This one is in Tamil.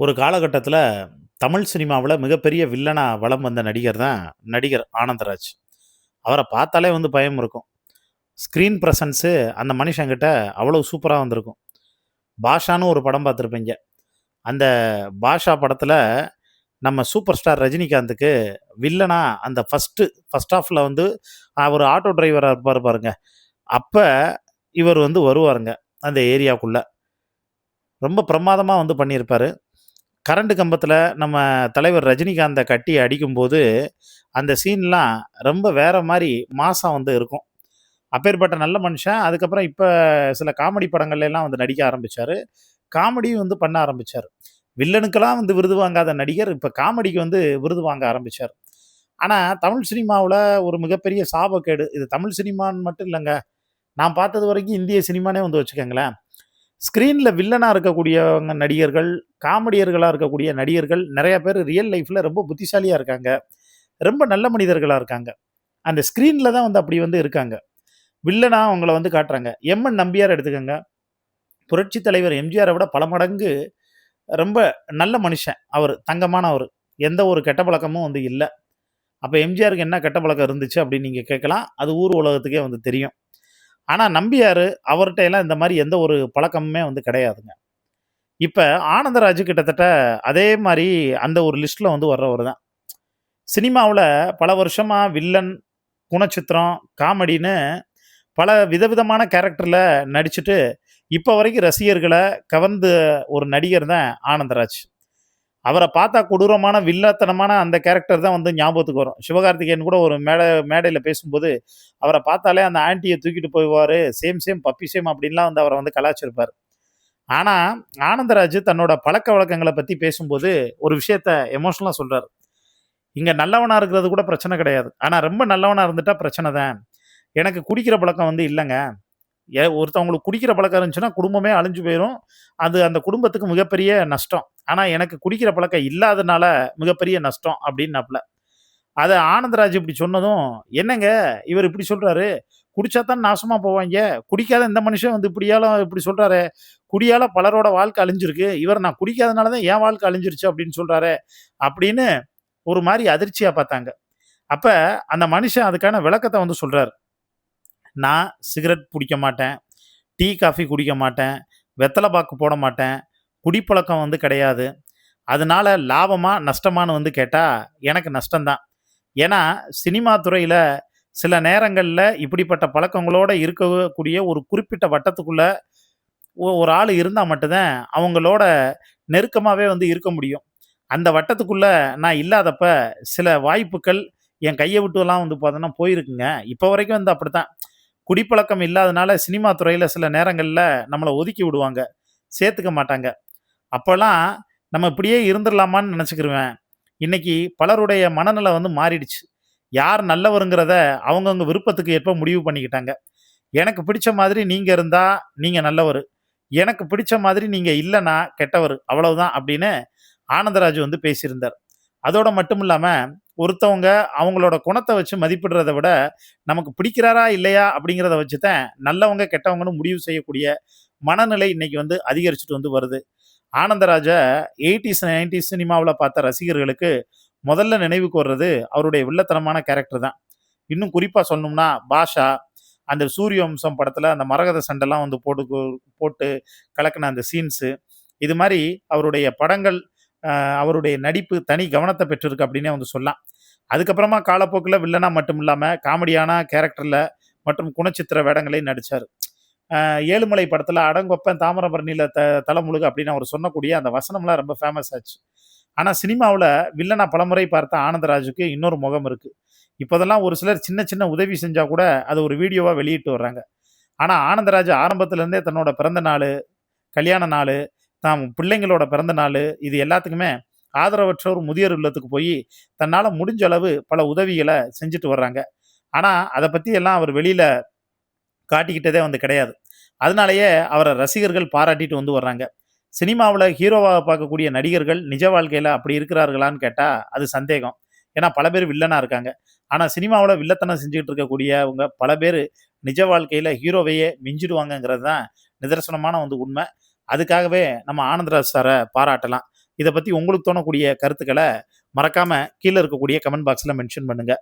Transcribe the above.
ஒரு காலகட்டத்தில தமிழ் சினிமாவுல மிகப்பெரிய வில்லனா வலம் வந்த நடிகர் தான் நடிகர் ஆனந்தராஜ். அவர பார்த்தாலே வந்து பயம் இருக்கும். ஸ்க்ரீன் பிரசன்ஸு அந்த மனுஷங்கிட்ட அவ்வளோ சூப்பரா வந்திருக்கும். பாஷான்னு ஒரு படம் பார்த்துருப்பீங்க. அந்த பாஷா படத்தில நம்ம சூப்பர் ஸ்டார் ரஜினிகாந்துக்கு வில்லனா அந்த ஃபர்ஸ்ட் ஹாஃப்ல வந்து அவரு ஆட்டோ டிரைவரா இருப்பாரு பாருங்க. அப்ப இவர் வந்து வருவாருங்க அந்த ஏரியாக்குள்ள. ரொம்ப பிரமாதமா வந்து பண்ணியிருப்பாரு. கரண்ட் கம்பத்தில நம்ம தலைவர் ரஜினிகாந்த கட்டி அடிக்கும்போது, அந்த சீன்லாம் ரொம்ப வேற மாரி மாஸா வந்து இருக்கும். அப்பேற்பட்ட நல்ல மனுஷன். அதுக்கப்புறம் இப்ப சில காமெடி படங்கள்லலாம் வந்து நடிக்க ஆரம்பிச்சாரு. காமெடியும் வந்து பண்ண ஆரம்பிச்சாரு. வில்லனுக்கெல்லாம் வந்து விருது வாங்காத நடிகர், இப்ப காமெடிக்கு வந்து விருது வாங்க ஆரம்பிச்சாரு. ஆனா, தமிழ் சினிமாவுல ஒரு மிகப்பெரிய சாபக்கேடு. இது தமிழ் சினிமான்னு மட்டும் இல்லங்க. நான் பார்த்தது வரைக்கும் இந்திய சினிமானே வந்து வச்சுக்கங்களேன். ஸ்க்ரீன்ல வில்லனா இருக்கக்கூடியவங்க நடிகர்கள், காமெடியர்களா இருக்கக்கூடிய நடிகர்கள் நெறைய பேரு ரியல் லைஃப்ல ரொம்ப புத்திசாலியா இருக்காங்க. ரொம்ப நல்ல மனிதர்களா இருக்காங்க. அந்த ஸ்க்ரீன்ல தான் வந்து அப்படி வந்து இருக்காங்க. வில்லனா அவங்கள வந்து காட்டுறாங்க. எம்.என். நம்பியார் எடுத்துக்கங்க. புரட்சி தலைவர் எம்ஜிஆர விட பல மடங்கு ரொம்ப நல்ல மனுஷன். அவரு தங்கமானவரு. எந்த ஒரு கெட்ட பழக்கமும் வந்து இல்ல. அப்ப எம்ஜிஆருக்கு என்ன கெட்ட பழக்கம் இருந்துச்சு அப்படின்னு நீங்க கேட்கலாம். அது ஊர் உலகத்துக்கே வந்து தெரியும். ஆனா நம்பியாரு அவர்ட்ட எல்லாம் இந்த மாரி எந்த ஒரு பழக்கமுமே வந்து கிடையாதுங்க. இப்ப ஆனந்தராஜ் கிட்டத்தட்ட அதே மாரி அந்த ஒரு லிஸ்ட்ல வந்து வர்றவரு தான். சினிமாவுல பல வருஷமா வில்லன், குணச்சித்திரம், காமெடின்னு பல விதவிதமான கேரக்டர்ல நடிச்சுட்டு, இப்ப வரைக்கும் ரசிகர்கள கவர்ந்த ஒரு நடிகர் தான் ஆனந்தராஜ். அவர பார்த்தா கொடூரமான வில்லத்தனமான அந்த கேரக்டர் தான் வந்து ஞாபகத்துக்கு வரும். சிவகார்த்திகேயன் கூட ஒரு மேடையில பேசும்போது, அவர பார்த்தாலே அந்த ஆன்டிய தூக்கிட்டு போவாரு. சேம் சேம் பப்பி சேம் அப்படின்லாம் வந்து அவர வந்து கலாய்ச்சிருப்பாரு. ஆனா, ஆனந்தராஜ் தன்னோட பழக்கவழக்கங்கள பத்தி பேசும்போது, ஒரு விஷயத்த எமோஷனலா சொல்றாரு. "இங்க நல்லவனா இருக்கிறது கூட பிரச்சனை கிடையாது. ஆனா ரொம்ப நல்லவனா இருந்துட்டா பிரச்சனை தான். எனக்கு குடிக்கிற பழக்கம் வந்து இல்லங்க. ஒருத்தவங்களுக்கு குடிக்கிற பழக்கம் இருந்துச்சுன்னா, குடும்பமே அழிஞ்சு போயிரும். அது அந்த குடும்பத்துக்கு மிகப்பெரிய நஷ்டம். ஆனா எனக்கு குடிக்கிற பழக்கம் இல்லாதனால மிகப்பெரிய நஷ்டம்" அப்டின்னாப்ல. அத ஆனந்தராஜ் இப்படி சொன்னதும், "என்னங்க இவரு இப்படி சொல்றாரு? குடிச்சா தான் நாசமா போவாய்ங்க. குடிக்காத இந்த மனுஷன் வந்து இப்படி சொல்றாரே. குடியால பலரோட வாழ்க்கை அழிஞ்சிருக்கு. இவர் நான் குடிக்காதனால தான் என் வாழ்க்கை அழிஞ்சிருச்சு அப்படின்னு சொல்றாரே." அப்படின்னு ஒரு மாரி அதிர்ச்சியா பார்த்தாங்க. அப்ப அந்த மனுஷன் அதுக்கான விளக்கத்த வந்து சொல்றாரு. "நான் சிகரெட் புடிக்க மாட்டேன். டீ, காஃபி குடிக்க மாட்டேன். வெத்தல பாக்கு போட மாட்டேன். குடிப்பழக்கம் வந்து கிடையாது. அதனால லாபமா, நஷ்டமான்னு வந்து கேட்டா, எனக்கு நஷ்டம் தான். ஏன்னா, சினிமா துறையில சில நேரங்கள்ல இப்படிப்பட்ட பழக்கங்களோட இருக்கக்கூடிய ஒரு குறிப்பிட்ட வட்டத்துக்குள்ள ஒரு ஆள் இருந்தா மட்டும் தான் அவங்களோட நெருக்கமாவே வந்து இருக்க முடியும். அந்த வட்டத்துக்குள்ள நான் இல்லாதப்ப சில வாய்ப்புகள் என் கைய விட்டுலாம் வந்து பார்த்தோன்னா போயிருக்குங்க. இப்ப வரைக்கும் வந்து அப்படித்தான். குடிப்பழக்கம் இல்லாதனால சினிமா துறையில சில நேரங்கள்ல நம்மள ஒதுக்கி விடுவாங்க. சேர்த்துக்க மாட்டாங்க. அப்பலாம் நம்ம இப்படியே இருந்துரலாமான்னு நெனச்சுக்கிருவேன். இன்னைக்கு பலருடைய மனநிலை வந்து மாறிடுச்சு. யார் நல்லவருங்கிறத அவங்கவங்க விருப்பத்துக்கு ஏற்ப முடிவு பண்ணிக்கிட்டாங்க. எனக்கு பிடிச்ச மாதிரி நீங்க இருந்தா நீங்க நல்லவரு. எனக்கு பிடிச்ச மாதிரி நீங்க இல்லன்னா கெட்டவரு. அவ்வளவுதான் அப்படின்னு ஆனந்தராஜ் வந்து பேசியிருந்தார். அதோட மட்டும் இல்லாம, ஒருத்தவங்க அவங்களோட குணத்த வச்சு மதிப்பிடுறத விட, நமக்கு பிடிக்கிறாரா இல்லையா அப்படிங்கிறத வச்சு தான் நல்லவங்க, கெட்டவங்கன்னு முடிவு செய்யக்கூடிய மனநிலை இன்னைக்கு வந்து அதிகரிச்சுட்டு வந்து வருது. ஆனந்தராஜ 80ஸ், 90ஸ் சினிமாவுல பார்த்த ரசிகர்களுக்கு முதல்ல நினைவுக்கு வர்றது அவருடைய வில்லத்தனமான கேரக்டர் தான். இன்னும் குறிப்பா சொல்லணும்னா, பாஷா, அந்த சூரியவம்சம் படத்துல அந்த மரகத சண்டெல்லாம் வந்து போட்டு கலக்குன அந்த சீன்ஸு, இது மாரி அவருடைய படங்கள், அவருடைய நடிப்பு தனி கவனத்த பெற்றிருக்கு அப்டின்னே வந்து சொல்லலாம். அதுக்கப்புறமா காலப்போக்குல வில்லனா மட்டும் இல்லாம, காமெடியான கேரக்டர்ல மற்றும் குணச்சித்திர வேடங்களையும் நடிச்சாரு. அ ஏழுமலை படத்துல "அடங்கொப்பேன் தாமிரபரணில தல முழுக" அப்படின்னு அவர் சொன்னக்கூடிய அந்த வசனம்லாம் ரொம்ப ஃபேமஸ் ஆச்சு. ஆனா சினிமாவுல வில்லனா பலமுறை பார்த்த ஆனந்தராஜுக்கு இன்னொரு முகம் இருக்கு. இப்போதெல்லாம் ஒரு சிலர் சின்ன சின்ன உதவி செஞ்சா கூட அத ஒரு வீடியோவா வெளியிட்டு வர்றாங்க. ஆனா ஆனந்தராஜ் ஆரம்பத்துல இருந்தே தன்னோட பிறந்த நாளு, கல்யாண நாளு, தாம் பிள்ளைங்களோட பிறந்த நாளு இது எல்லாத்துக்குமே ஆதரவற்றோர் முதியோர் இல்லத்துக்கு போயி, தன்னால முடிஞ்ச அளவு பல உதவிகள செஞ்சுட்டு வர்றாங்க. ஆனா அத பத்தி எல்லாம் அவர் வெளியில காட்டிக்கிட்டதே வந்து கிடையாது. அதனாலேயே அவர ரசிகர்கள் பாராட்டிட்டு வந்து வர்றாங்க. சினிமாவுல ஹீரோவா பார்க்கக்கூடிய நடிகர்கள் நிஜ வாழ்க்கையில அப்படி இருக்கிறார்களான்னு கேட்டா, அது சந்தேகம். ஏன்னா பல பேர் வில்லனா இருக்காங்க. ஆனா சினிமாவுல வில்லத்தனம் செஞ்சுட்டு இருக்கக்கூடியவங்க பல பேரு நிஜ வாழ்க்கையில ஹீரோவையே மிஞ்சிடுவாங்கங்கிறது தான் நிதர்சனமான வந்து உண்ம. அதுக்காகவே நம்ம ஆனந்தராஜ் சார பாராட்டலாம். இத பத்தி உங்களுக்கு தோணக்கூடிய கருத்துக்கள மறக்காம கீழ இருக்கக்கூடிய கமெண்ட் பாக்ஸ்ல மென்ஷன் பண்ணுங்க.